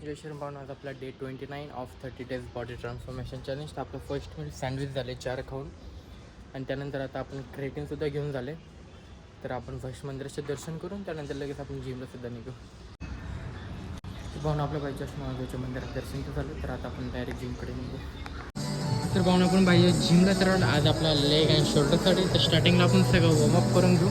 जय श्री पाहून आज आपला day 29 of 30 days body transformation challenge. तर आपलं फर्स्ट मील सँडविच झाले 4 खाऊन आणि त्यानंतर आता आपण क्रेटिनसुद्धा घेऊन झाले. तर आपण फर्स्ट मंदिराचे दर्शन करून त्यानंतर लगेच आपण जिमलासुद्धा निघू. पाहून आपल्या बाईच्या महादेवच्या मंदिरात दर्शन तर झालं. तर आता आपण डायरेक्ट जिमकडे निघू. तर पाहून आपण बाई जिमला तर आज आपला लेग अँड शोल्डरसाठी. तर स्टार्टिंगला आपण सगळं वॉर्मअप करून घेऊ.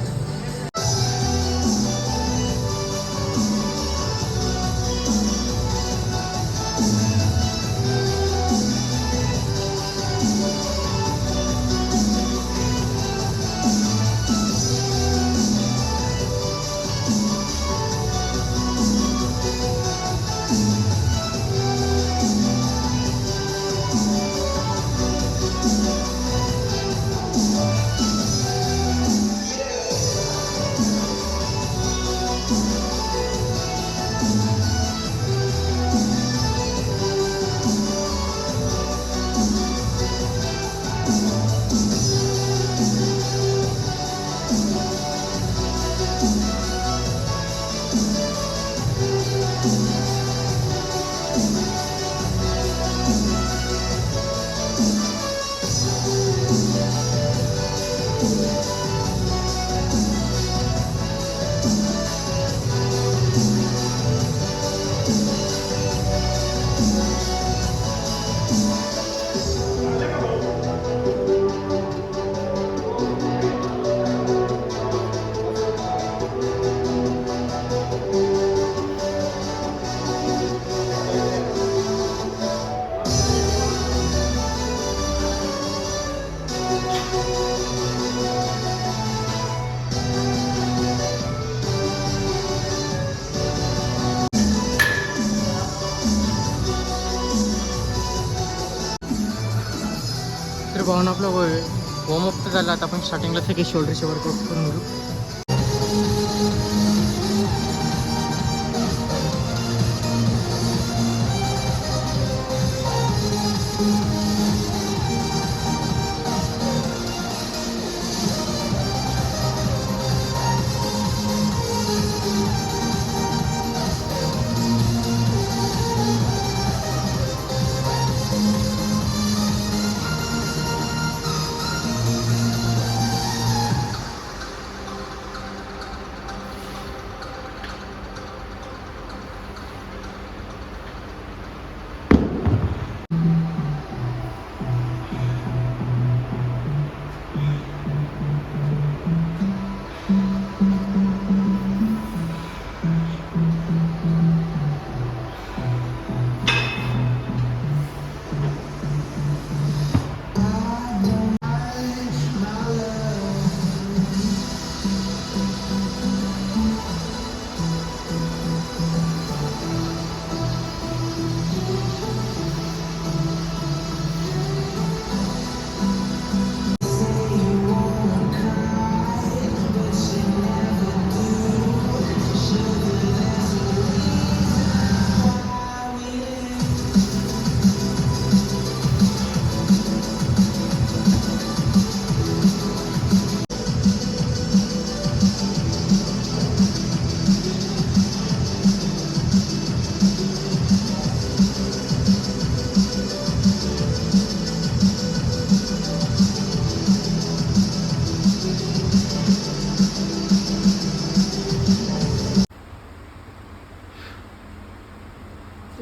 तर पाहून आपलं वॉर्मअप तर झालं. आता आपण स्टार्टिंगला सगळे शोल्डरचे वर्कआउट करून घेऊ.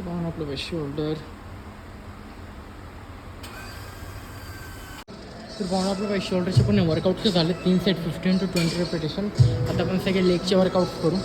पाहून आपलं शोल्डर. तर पाहून आपलं शोल्डरचे पण वर्कआउट झाले. 3 सेट 15 to 20 रेपिटेशन. आता आपण सगळे लेगचे वर्कआउट करू.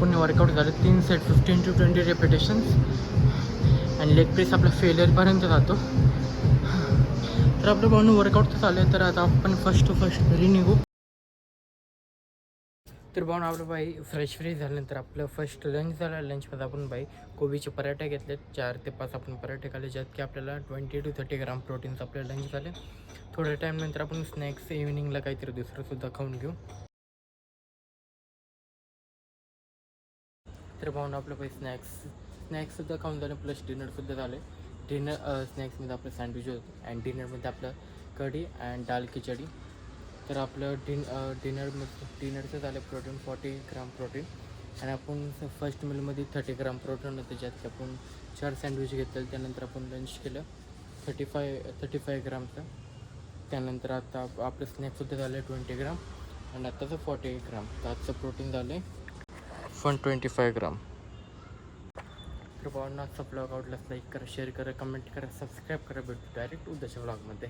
संपूर्ण वर्कआउट झालं 3 सेट 15 to 20 रेपिटेशन्स आणि लेग प्रेस आपला फेलियरपर्यंत जातो. तर आपलं भाऊनं वर्कआउट तर चालू आहे. तर आता आपण फर्स्ट टू फर्स्ट घरी निघू. तर भाऊन आपलं बाई फ्रेश झाल्यानंतर आपलं फर्स्ट लंच झालं. लंचमध्ये आपण बाई कोबीचे पराठे घेतले 4 ते 5 आपण पराठे खाल्ले, ज्यात की आपल्याला 20 to 30 ग्राम प्रोटीनचं आपलं लंच झाले. थोड्या टाईम नंतर आपण स्नॅक्स इव्हिनिंगला काहीतरी दुसरंसुद्धा खाऊन घेऊ. तर भाऊन आपलं बाई स्नॅक्ससुद्धा खाऊन झालं, प्लस डिनरसुद्धा झाले. स्नॅक्समध्ये आपलं सँडविच होतं आणि डिनरमध्ये आपलं कढी अँड दाल खिचडी. तर आपलं डिनरचं झालं प्रोटीन 40 ग्राम प्रोटीन आणि आपण फर्स्ट मीलमध्ये 30 ग्राम प्रोटीन होतं, ज्यात की आपण 4 सँडविच घेतलं. त्यानंतर आपण लंच केलं 35 ग्रामचं. त्यानंतर आता आपलं स्नॅक्ससुद्धा झालं 20 ग्राम आणि आत्ताचं 48 ग्राम. तर आजचं प्रोटीन झालं आहे 125 ग्राम. तर भावांना आजचा ब्लॉग आवडल्यास लाईक करा, शेअर करा, कमेंट करा, सबस्क्राईब करा. भेटू डायरेक्ट उद्याच्या ब्लॉगमध्ये.